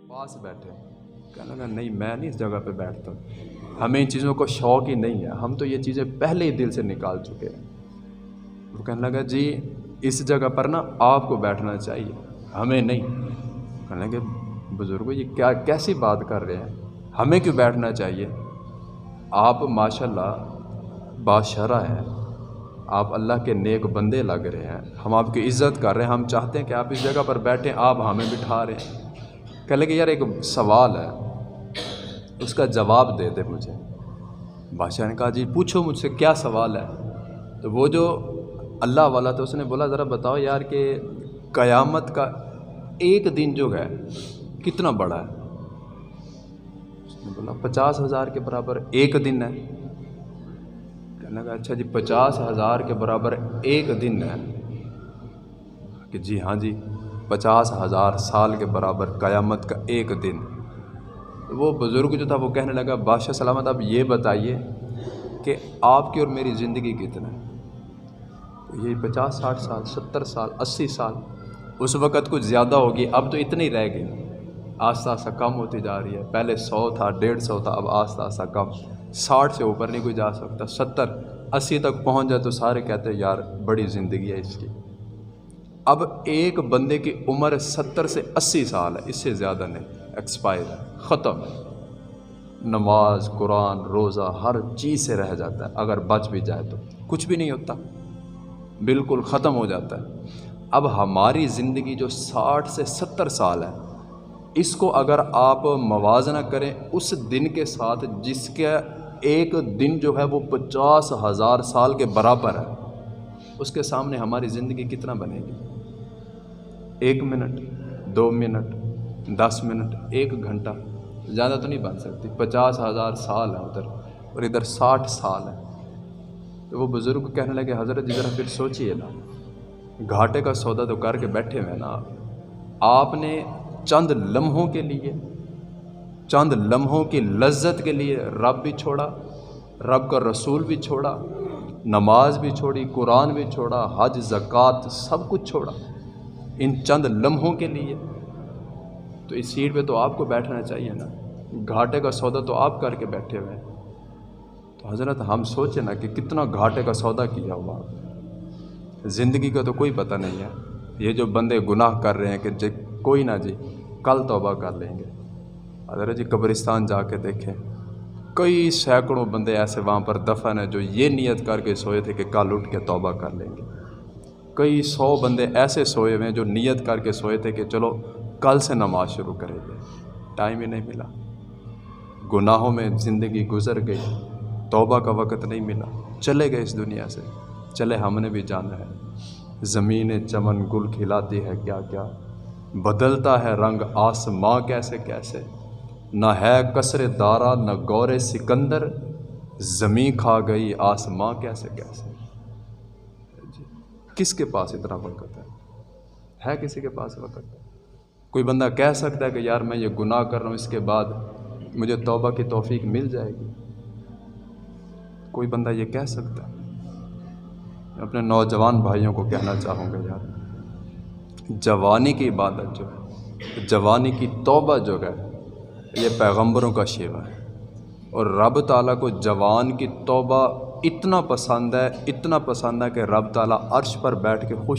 पास बैठे, कहने लगा नहीं मैं नहीं इस जगह पे बैठता, हमें इन चीज़ों को शौक़ ही नहीं है, हम तो ये चीज़ें पहले ही दिल से निकाल चुके हैं। वो कहने लगा जी इस जगह पर ना आपको बैठना चाहिए, हमें नहीं। कहने लगे बुज़ुर्गों ये क्या कैसी बात कर रहे हैं, हमें क्यों बैठना चाहिए? आप माशाल्लाह बाशरा हैं, आप अल्लाह के नेक बंदे लग रहे हैं, हम आपकी इज़्ज़त कर रहे हैं, हम चाहते हैं कि आप इस जगह पर बैठें, आप हमें बिठा रहे हैं। कहने लगे यार एक सवाल है, उसका जवाब दे दे मुझे। बादशाह ने कहा जी पूछो मुझसे क्या सवाल है। तो वो जो अल्लाह वाला था उसने बोला ज़रा बताओ यार कि क़यामत का एक दिन जो है कितना बड़ा है? उसने बोला 50,000 के बराबर एक दिन है। कहने लगा अच्छा जी 50,000 के बराबर एक दिन है कि जी हाँ जी 50,000 साल के बराबर क़यामत का एक दिन। वो बुज़ुर्ग जो था वो कहने लगा बादशाह सलामत आप ये बताइए कि आपकी और मेरी ज़िंदगी कितना है? तो यही 50-60 साल, 70 साल, 80 साल, उस वक़्त कुछ ज़्यादा होगी, अब तो इतनी ही रह गई, आस्ता आस्ता कम होती जा रही है। पहले 100 था, 150 था, अब आस्ता आस्ता कम, 60 से ऊपर नहीं कोई जा सकता, 70-80 तक पहुंच जाए तो सारे कहते हैं यार बड़ी ज़िंदगी है इसकी। अब एक बंदे की उम्र 70 से 80 साल है, इससे ज़्यादा नहीं, एक्सपायर है, ख़त्म है। नमाज, कुरान, रोज़ा हर चीज़ से रह जाता है, अगर बच भी जाए तो कुछ भी नहीं होता, बिल्कुल ख़त्म हो जाता है। अब हमारी ज़िंदगी जो 60 से 70 साल है, इसको अगर आप मवाजना करें उस दिन के साथ जिसके एक दिन जो है वो 50,000 साल के बराबर है, उसके सामने हमारी ज़िंदगी कितना बनेगी? 1 मिनट, 2 मिनट, 10 मिनट, 1 घंटा, ज़्यादा तो नहीं बन सकती। 50,000 साल है उधर और इधर 60 साल है। तो वो बुज़ुर्ग कहने लगे हज़रत जी ज़रा फिर सोचिए ना, घाटे का सौदा तो करके बैठे हुए ना, आपने चंद लम्हों के लिए, चंद लम्हों की लज्जत के लिए रब भी छोड़ा, रब का रसूल भी छोड़ा, नमाज भी छोड़ी, कुरान भी छोड़ा, हज ज़कात सब कुछ छोड़ा इन चंद लम्हों के लिए। तो इस सीट पे तो आपको बैठना चाहिए ना, घाटे का सौदा तो आप करके बैठे हुए हैं। तो हज़रत हम सोचें ना कि कितना घाटे का सौदा किया हुआ, ज़िंदगी का तो कोई पता नहीं है। ये जो बंदे गुनाह कर रहे हैं कि जी कोई ना जी कल तौबा कर लेंगे, हज़रत जी कब्रिस्तान जाके देखें, कई सैकड़ों बंदे ऐसे वहाँ पर दफन हैं जो ये नियत करके सोए थे कि कल उठ के तौबा कर लेंगे। कई 100 बंदे ऐसे सोए हुए हैं जो नियत करके सोए थे कि चलो कल से नमाज शुरू करेंगे, टाइम ही नहीं मिला, गुनाहों में ज़िंदगी गुजर गई, तौबा का वक़्त नहीं मिला, चले गए इस दुनिया से। चले हमने भी जाना है, ज़मीन चमन गुल खिलाती है क्या क्या, बदलता है रंग आसमां कैसे कैसे, न है कसरे दारा न गौरे सिकंदर, ज़मीं खा गई आसमां कैसे कैसे। किसके पास इतना वक़्त है किसी के पास वक़्त? कोई बंदा कह सकता है कि यार मैं ये गुनाह कर रहा हूँ इसके बाद मुझे तौबा की तौफीक मिल जाएगी? कोई बंदा ये कह सकता है? अपने नौजवान भाइयों को कहना चाहूँगा यार जवानी की इबादत जो है, जवानी की तौबा जो है, ये पैगंबरों का शेवा है और रब ताला को जवान की तौबा इतना पसंद है, इतना पसंद है कि रब ताला अर्श पर बैठ के खुश